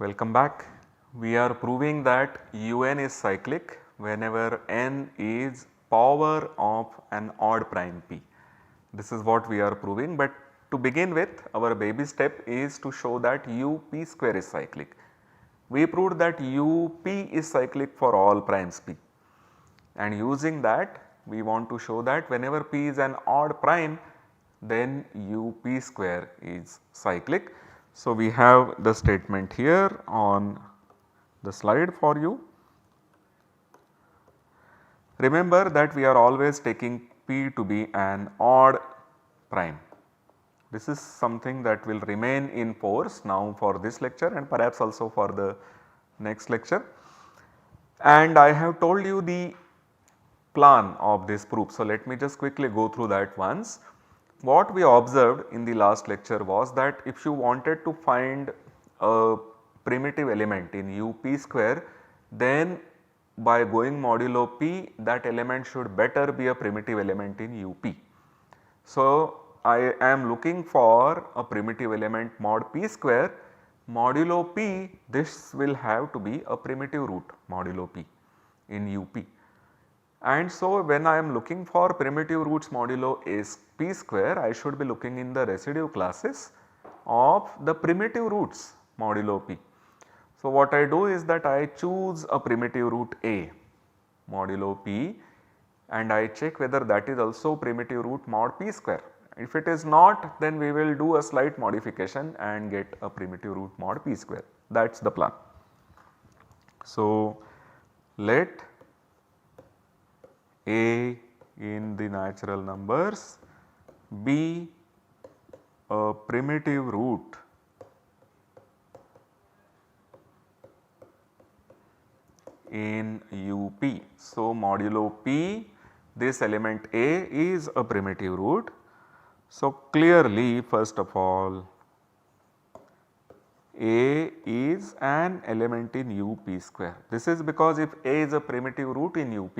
Welcome back. We are proving that Un is cyclic whenever n is power of an odd prime p. This is what we are proving, but to begin with our baby step is to show that up square is cyclic. We proved that up is cyclic for all primes p, and using that we want to show that whenever p is an odd prime then up square is cyclic. So, we have the statement here on the slide for you. Remember that we are always taking p to be an odd prime. This is something that will remain in force now for this lecture and perhaps also for the next lecture. And I have told you the plan of this proof. So, let me just quickly go through that once. What we observed in the last lecture was that if you wanted to find a primitive element in up square, then by going modulo p, that element should better be a primitive element in up. So, I am looking for a primitive element mod p square, modulo p, this will have to be a primitive root modulo p in up. And so, when I am looking for primitive roots modulo p square, I should be looking in the residue classes of the primitive roots modulo p. So, what I do is that I choose a primitive root a modulo p and I check whether that is also primitive root mod p square. If it is not, then we will do a slight modification and get a primitive root mod p square. That is the plan. So, let a in the natural numbers be a primitive root in up. So, modulo p, this element a is a primitive root. So, clearly first of all a is an element in up square. This is because if a is a primitive root in up,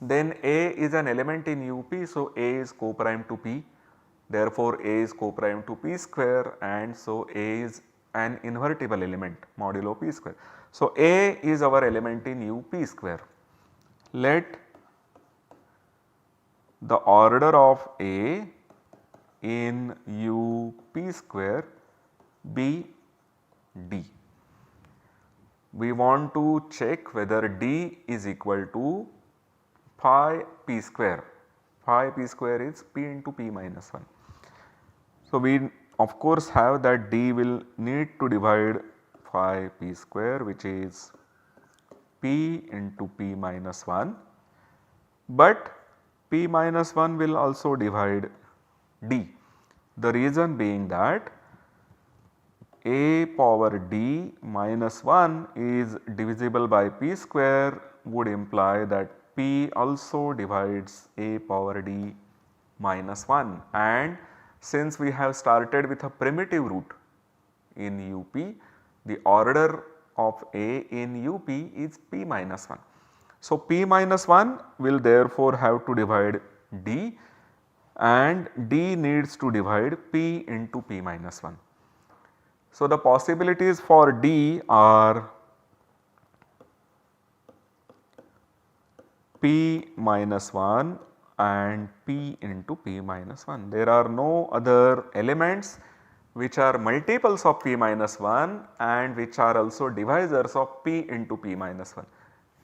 then a is an element in up. So, a is co-prime to p, therefore, a is co-prime to p square, and so a is an invertible element modulo p square. So, a is our element in up square. Let the order of a in up square be d. We want to check whether d is equal to phi p square. Phi p square is p into p minus 1. So, we of course have that d will need to divide phi p square, which is p into p minus 1, but p minus 1 will also divide d. The reason being that a power d minus 1 is divisible by p square would imply that p also divides a power d minus 1, and since we have started with a primitive root in up, the order of a in up is p minus 1. So, p minus 1 will therefore have to divide d, and d needs to divide p into p minus 1. So, the possibilities for d are p minus 1 and p into p minus 1. There are no other elements which are multiples of p minus 1 and which are also divisors of p into p minus 1.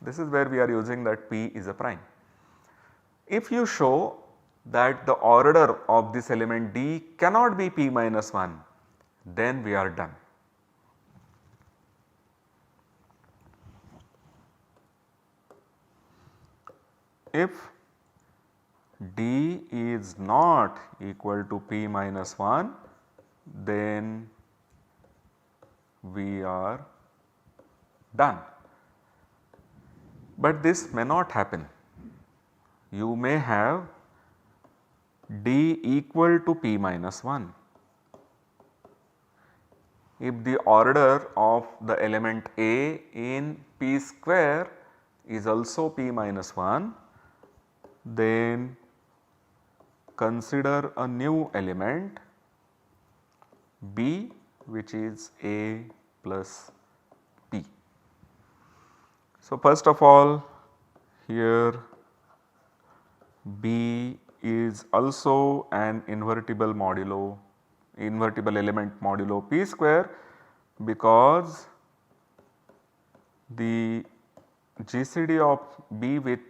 This is where we are using that p is a prime. If you show that the order of this element d cannot be p minus 1, then we are done. If d is not equal to p minus 1, then we are done. But this may not happen. You may have d equal to p minus 1. If the order of the element a in p square is also p minus 1, then consider a new element b, which is a plus So, first of all here B is also an invertible element modulo p square, because the GCD of B with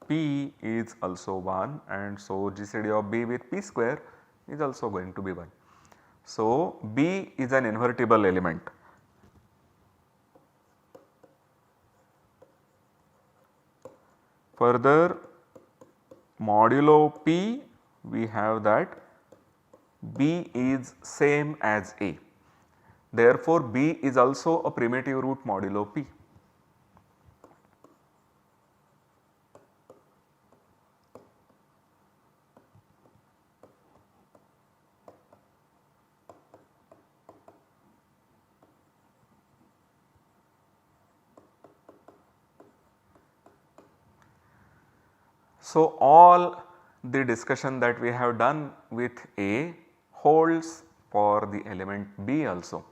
P is also 1, and so GCD of B with P square is also going to be 1. So, B is an invertible element. Further, modulo P, we have that B is same as A. Therefore, B is also a primitive root modulo P. So, all the discussion that we have done with A holds for the element B also,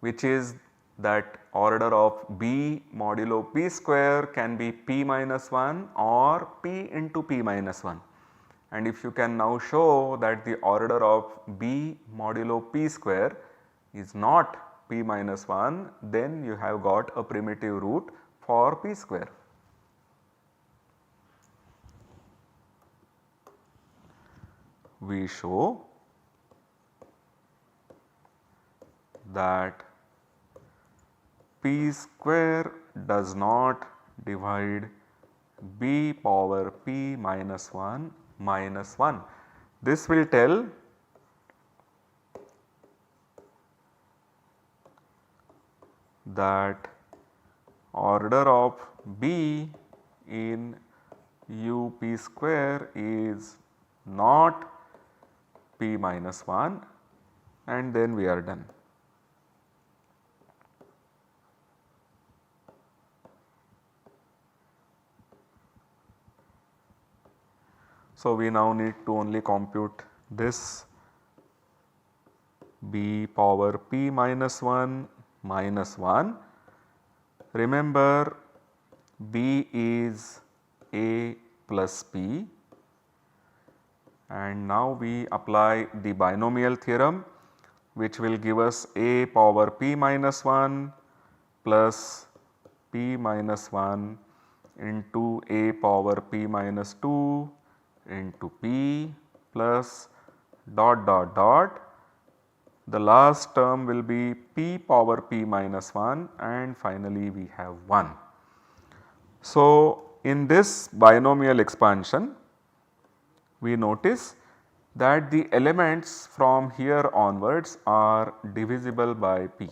which is that order of B modulo P square can be P minus 1 or P into P minus 1. And if you can now show that the order of B modulo P square is not P minus 1, then you have got a primitive root for P square. We show that P square does not divide B power P minus 1 minus 1. This will tell that order of B in U P square is not P minus 1, and then we are done. So, we now need to only compute this B power P minus 1 minus 1. Remember, B is A plus P, and now we apply the binomial theorem, which will give us A power P minus 1 plus P minus 1 into A power P minus 2 into P plus dot dot dot. The last term will be P power P minus 1, and finally we have 1. So, in this binomial expansion, we notice that the elements from here onwards are divisible by P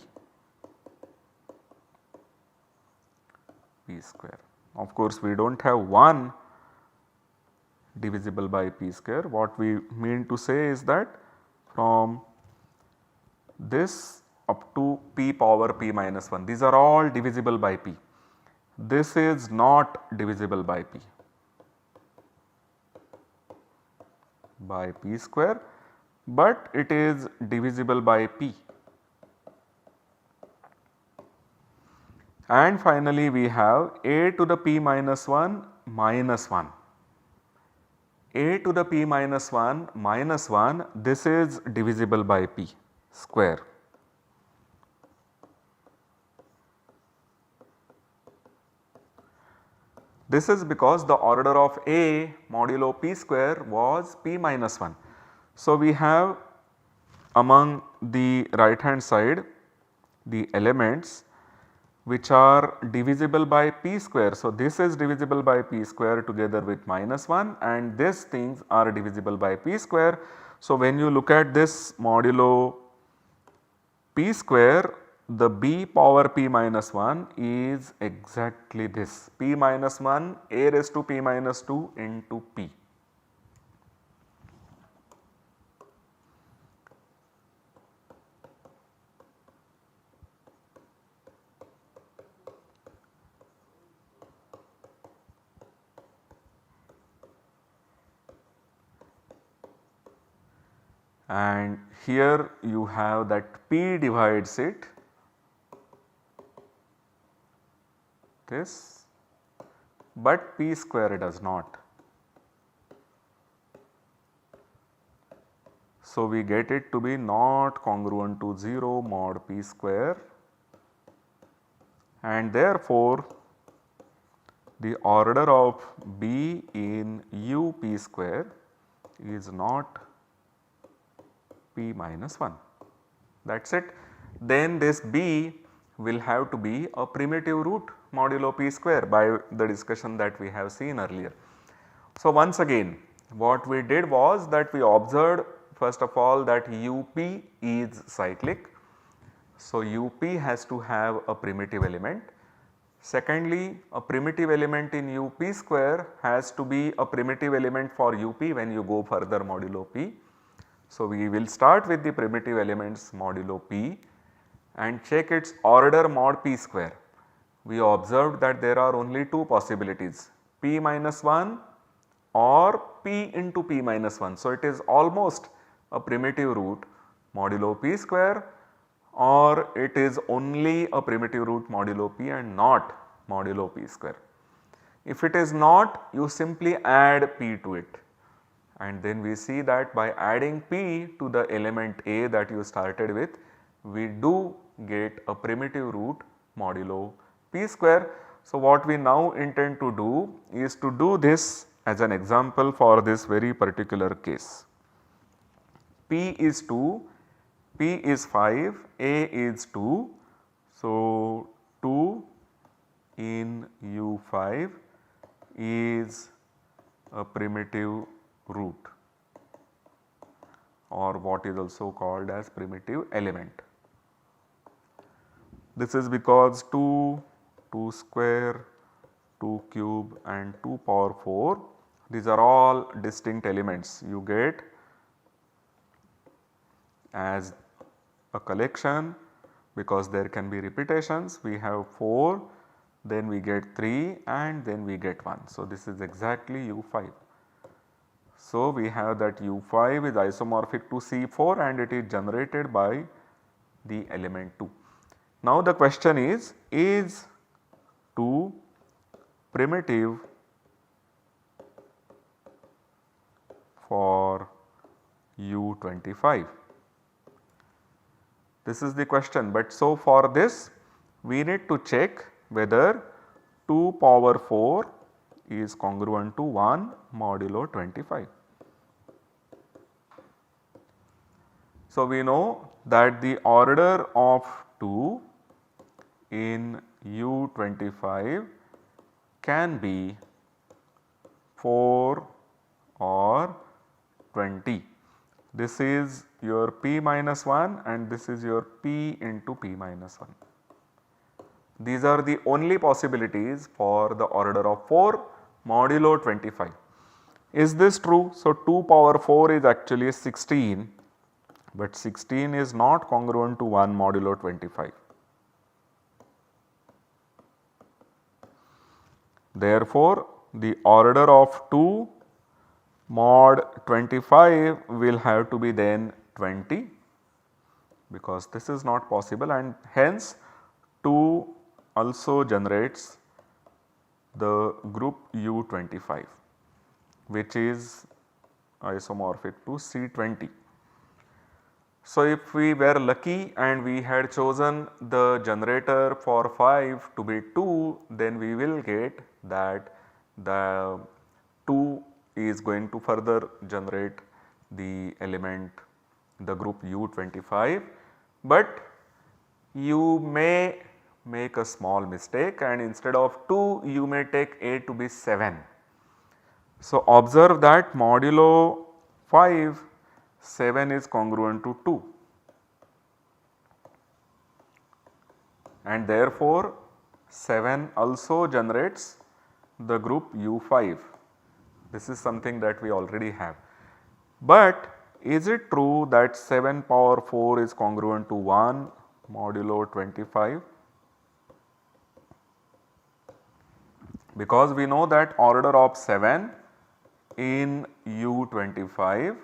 square. Of course, we do not have 1 divisible by P square. What we mean to say is that from this up to P power P minus 1, these are all divisible by P. This is not divisible by P square, but it is divisible by P. And finally, we have A to the P minus 1 minus 1. A to the P minus 1 minus 1, this is divisible by P square. This is because the order of A modulo P square was P minus 1. So, we have among the right hand side the elements which are divisible by P square. So, this is divisible by P square together with minus 1, and these things are divisible by P square. So, when you look at this modulo P square, the B power P minus 1 is exactly this P minus 1 A raised to P minus 2 into P. And here you have that P divides it, this, but p square does not. So, we get it to be not congruent to 0 mod p square, and therefore, the order of b in u p square is not p minus 1. That is it. Then this b will have to be a primitive root modulo p square by the discussion that we have seen earlier. So, once again what we did was that we observed first of all that up is cyclic. So, up has to have a primitive element. Secondly, a primitive element in up square has to be a primitive element for up when you go further modulo p. So, we will start with the primitive elements modulo p and check its order mod p square. We observed that there are only two possibilities, p minus 1 or p into p minus 1. So, it is almost a primitive root modulo p square, or it is only a primitive root modulo p and not modulo p square. If it is not, you simply add p to it, and then we see that by adding p to the element a that you started with, we do get a primitive root modulo p square. So, what we now intend to do is to do this as an example for this very particular case. P is 2, P is 5, A is 2. So, 2 in U5 is a primitive root, or what is also called as primitive element. This is because 2, 2 square, 2 cube and 2 power 4, these are all distinct elements you get as a collection, because there can be repetitions. We have 4, then we get 3 and then we get 1. So, this is exactly U5. So, we have that U5 is isomorphic to C4 and it is generated by the element 2. Now, the question is 2 primitive for U25? This is the question, but so for this we need to check whether 2 power 4 is congruent to 1 modulo 25. So, we know that the order of 2 in U25 can be 4 or 20. This is your p minus 1 and this is your p into p minus 1. These are the only possibilities for the order of 4 modulo 25. Is this true? So, 2 power 4 is actually 16, but 16 is not congruent to 1 modulo 25. Therefore, the order of 2 mod 25 will have to be then 20, because this is not possible, and hence 2 also generates the group U25, which is isomorphic to C20. So, if we were lucky and we had chosen the generator for 5 to be 2, then we will get that the 2 is going to further generate the element, the group U25, but you may make a small mistake and instead of 2 you may take A to be 7. So, observe that modulo 5, 7 is congruent to 2, and therefore 7 also generates the group U5. This is something that we already have. But is it true that 7 power 4 is congruent to 1 modulo 25? Because we know that order of 7 in U25,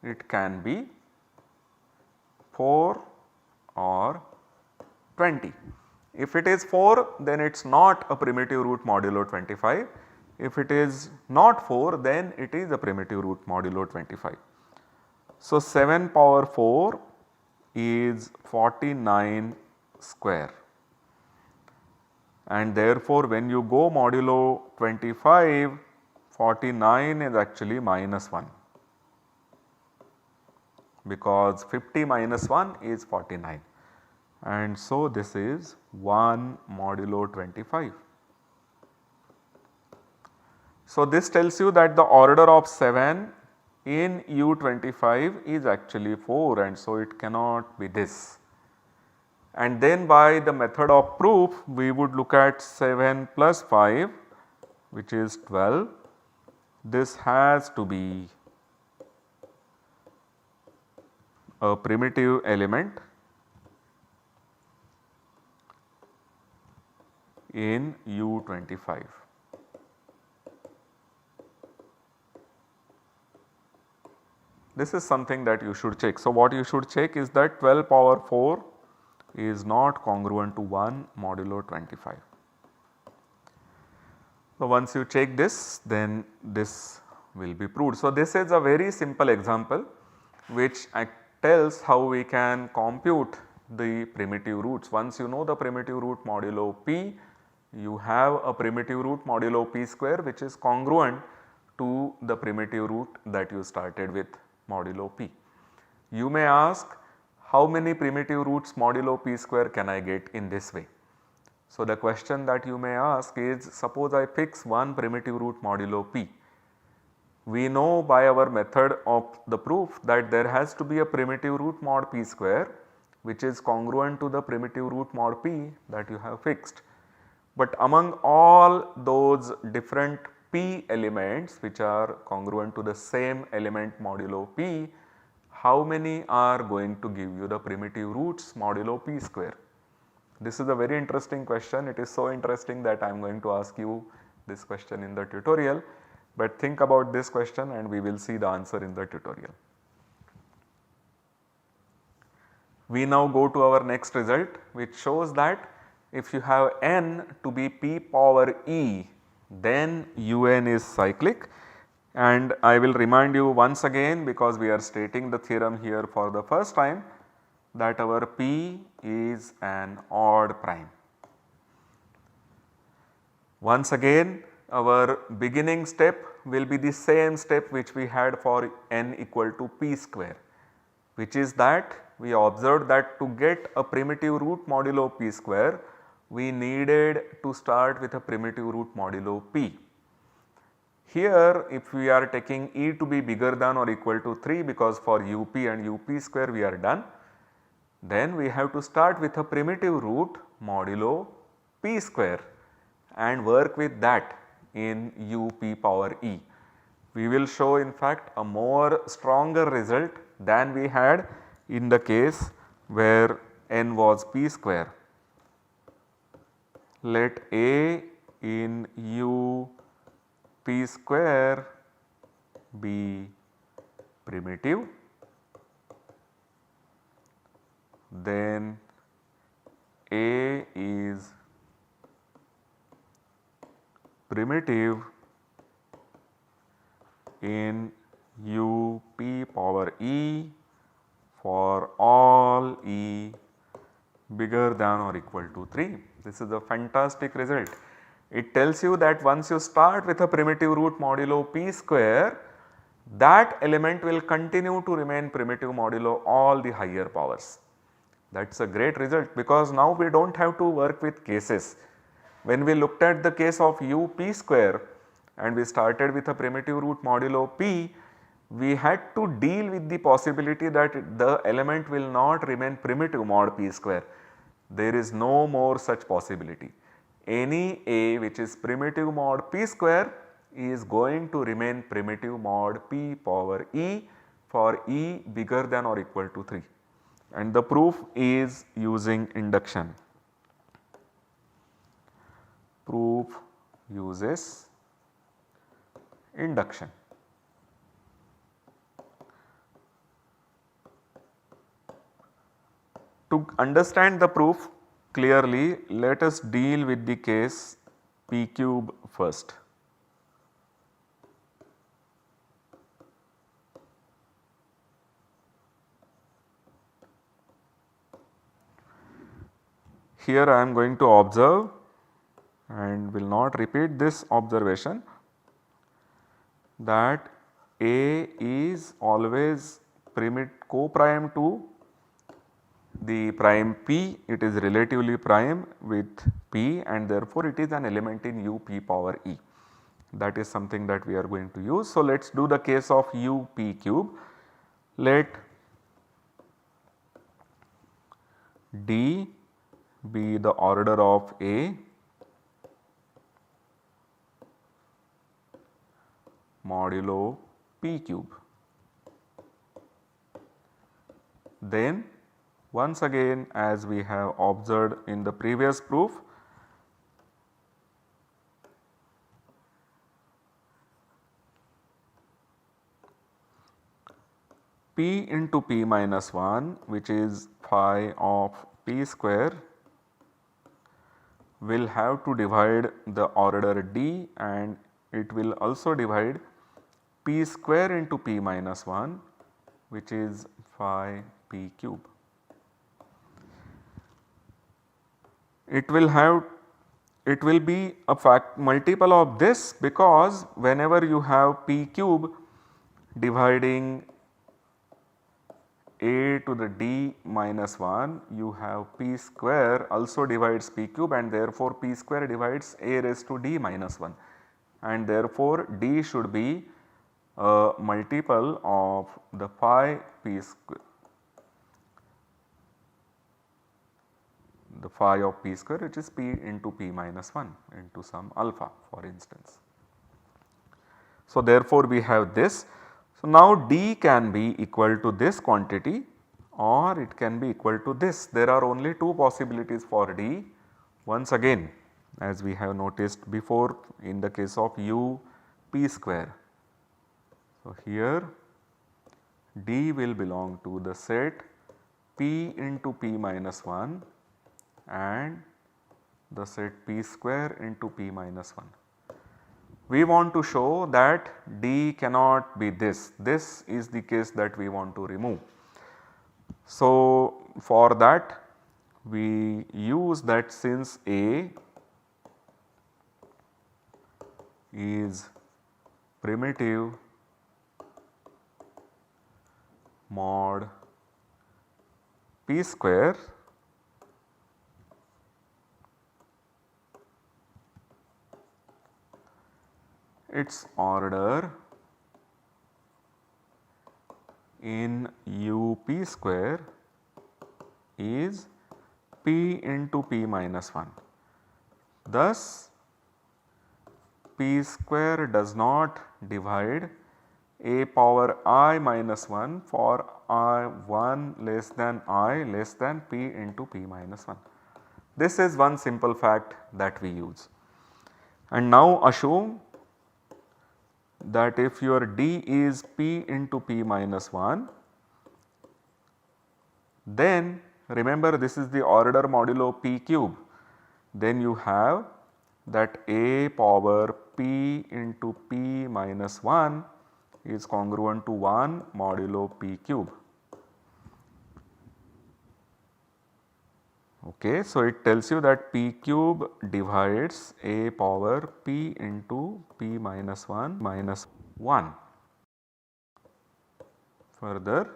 it can be 4 or 20. If it is 4, then it is not a primitive root modulo 25. If it is not 4, then it is a primitive root modulo 25. So, 7 power 4 is 49 square, and therefore, when you go modulo 25, 49 is actually minus 1, because 50 minus 1 is 49, and so this is 1 modulo 25. So, this tells you that the order of 7 in U25 is actually 4, and so it cannot be this. And then by the method of proof, we would look at 7 plus 5, which is 12. This has to be a primitive element in U25. This is something that you should check. So, what you should check is that 12 power 4 is not congruent to 1 modulo 25. So, once you check this, then this will be proved. So, this is a very simple example which tells how we can compute the primitive roots. Once you know the primitive root modulo p, you have a primitive root modulo p square which is congruent to the primitive root that you started with modulo p. You may ask, how many primitive roots modulo p square can I get in this way? So, the question that you may ask is, suppose I fix one primitive root modulo p. We know by our method of the proof that there has to be a primitive root mod p square which is congruent to the primitive root mod p that you have fixed. But among all those different p elements which are congruent to the same element modulo p, how many are going to give you the primitive roots modulo p square? This is a very interesting question. It is so interesting that I am going to ask you this question in the tutorial, but think about this question and we will see the answer in the tutorial. We now go to our next result, which shows that if you have n to be p power e, then un is cyclic. And I will remind you once again, because we are stating the theorem here for the first time, that our p is an odd prime. Once again, our beginning step will be the same step which we had for n equal to p square, which is that we observed that to get a primitive root modulo p square, we needed to start with a primitive root modulo p. Here, if we are taking e to be bigger than or equal to 3, because for up and up square we are done, then we have to start with a primitive root modulo p square and work with that in up power e. We will show in fact a more stronger result than we had in the case where n was p square. Let a in u p square be primitive, then a is primitive in u p power e for all e bigger than or equal to 3. This is a fantastic result. It tells you that once you start with a primitive root modulo p square, that element will continue to remain primitive modulo all the higher powers. That is a great result, because now we do not have to work with cases. When we looked at the case of u p square and we started with a primitive root modulo p, we had to deal with the possibility that the element will not remain primitive mod p square. There is no more such possibility. Any a which is primitive mod p square is going to remain primitive mod p power e for e bigger than or equal to 3, and the proof is using induction. Proof uses induction. To understand the proof, Clearly, let us deal with the case p cube first. Here I am going to observe and will not repeat this observation that A is always co-prime to the prime P, it is relatively prime with P and therefore it is an element in U p power E. That is something that we are going to use. So, let us do the case of U p cube. Let D be the order of A modulo p cube. Then once again, as we have observed in the previous proof, p into p minus 1, which is phi of p square, will have to divide the order D and it will also divide p square into p minus 1, which is phi p cube. It will be a multiple of this, because whenever you have p cube dividing a to the d minus 1, you have p square also divides p cube and therefore p square divides a raised to d minus 1 and therefore d should be a multiple of the phi p square, the phi of p square, which is p into p minus 1 into some alpha for instance. So, therefore, we have this. So, now D can be equal to this quantity or it can be equal to this. There are only two possibilities for D. Once again, as we have noticed before in the case of U p square. So, here D will belong to the set p into p minus 1 and the set p square into p minus 1. We want to show that D cannot be this is the case that we want to remove. So, for that we use that since A is primitive mod p square, its order in U p square is p into p minus 1. Thus, p square does not divide a power I minus 1 for I 1 less than I less than p into p minus 1. This is one simple fact that we use. And now assume that if your D is p into p minus 1, then remember this is the order modulo p cube, then you have that a power p into p minus 1 is congruent to 1 modulo p cube. Okay, so it tells you that p cube divides a power p into p minus 1 minus 1. Further,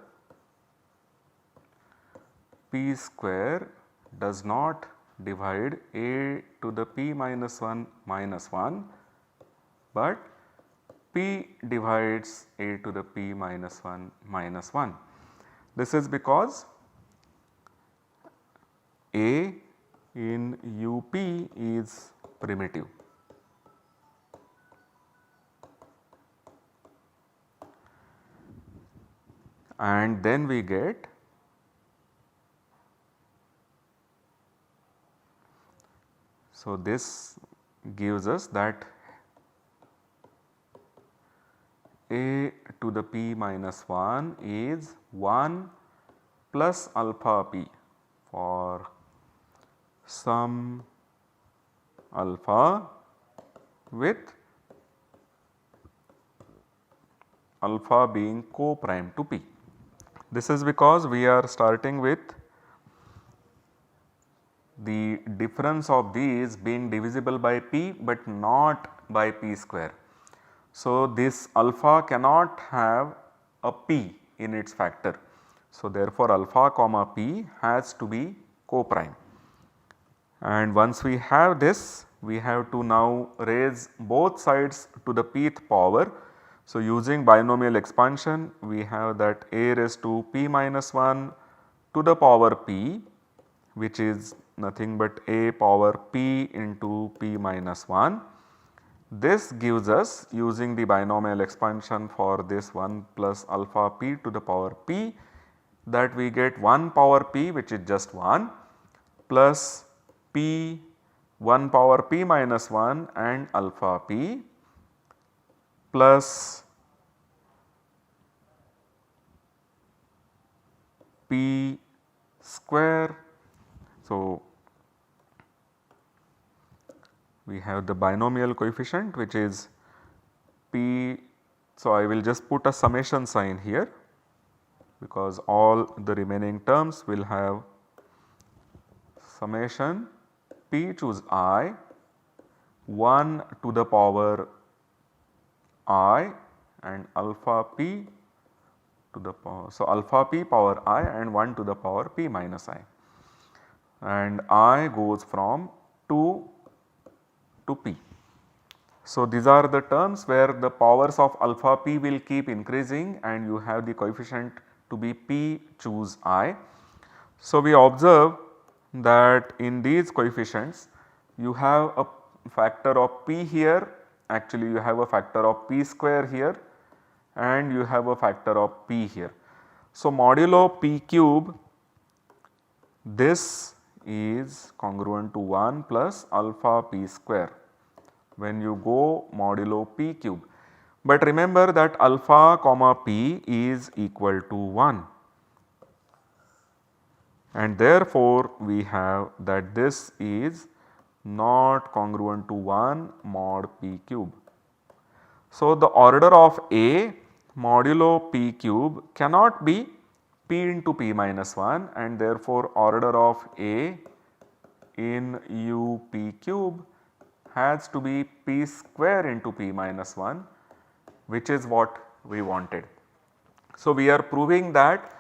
p square does not divide a to the p minus 1 minus 1, but p divides a to the p minus 1 minus 1. This is because A in UP is primitive. And then we get so this gives us that a to the p minus 1 is 1 plus alpha p for some alpha with alpha being co-prime to p. This is because we are starting with the difference of these being divisible by p but not by p square. So, this alpha cannot have a p in its factor. So, therefore, alpha comma p has to be co-prime, and once we have this, we have to now raise both sides to the pth power. So, using binomial expansion, we have that a raised to p minus 1 to the power p, which is nothing but a power p into p minus 1. This gives us, using the binomial expansion for this 1 plus alpha p to the power p, that we get 1 power p, which is just 1, plus p 1 power p minus 1 and alpha p, plus p square. So, we have the binomial coefficient, which is p. So, I will just put a summation sign here, because all the remaining terms will have summation p choose I 1 to the power I and alpha p to the power. So, alpha p power I and 1 to the power p minus I, and I goes from 2 to p. So, these are the terms where the powers of alpha p will keep increasing and you have the coefficient to be p choose I. So, we observe that in these coefficients you have a factor of p here, actually you have a factor of p square here and you have a factor of p here. So, modulo p cube, this is congruent to 1 plus alpha p square when you go modulo p cube. But remember that alpha comma p is equal to 1, and therefore, we have that this is not congruent to 1 mod p cube. So, the order of A modulo p cube cannot be p into p minus 1, and therefore, order of A in u p cube has to be p square into p minus 1, which is what we wanted. So, we are proving that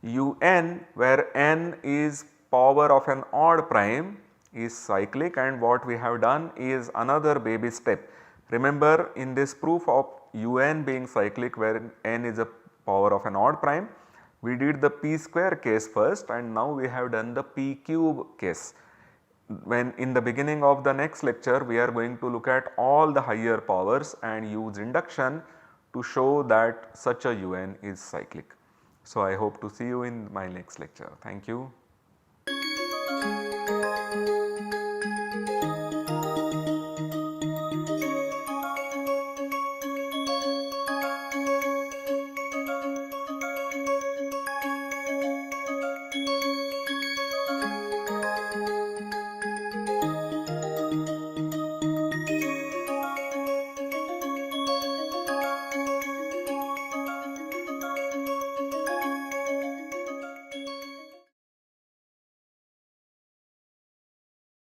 un, where n is power of an odd prime, is cyclic, and what we have done is another baby step. Remember, in this proof of un being cyclic where n is a power of an odd prime, we did the p square case first and now we have done the p cube case. When in the beginning of the next lecture, we are going to look at all the higher powers and use induction to show that such a un is cyclic. So, I hope to see you in my next lecture. Thank you.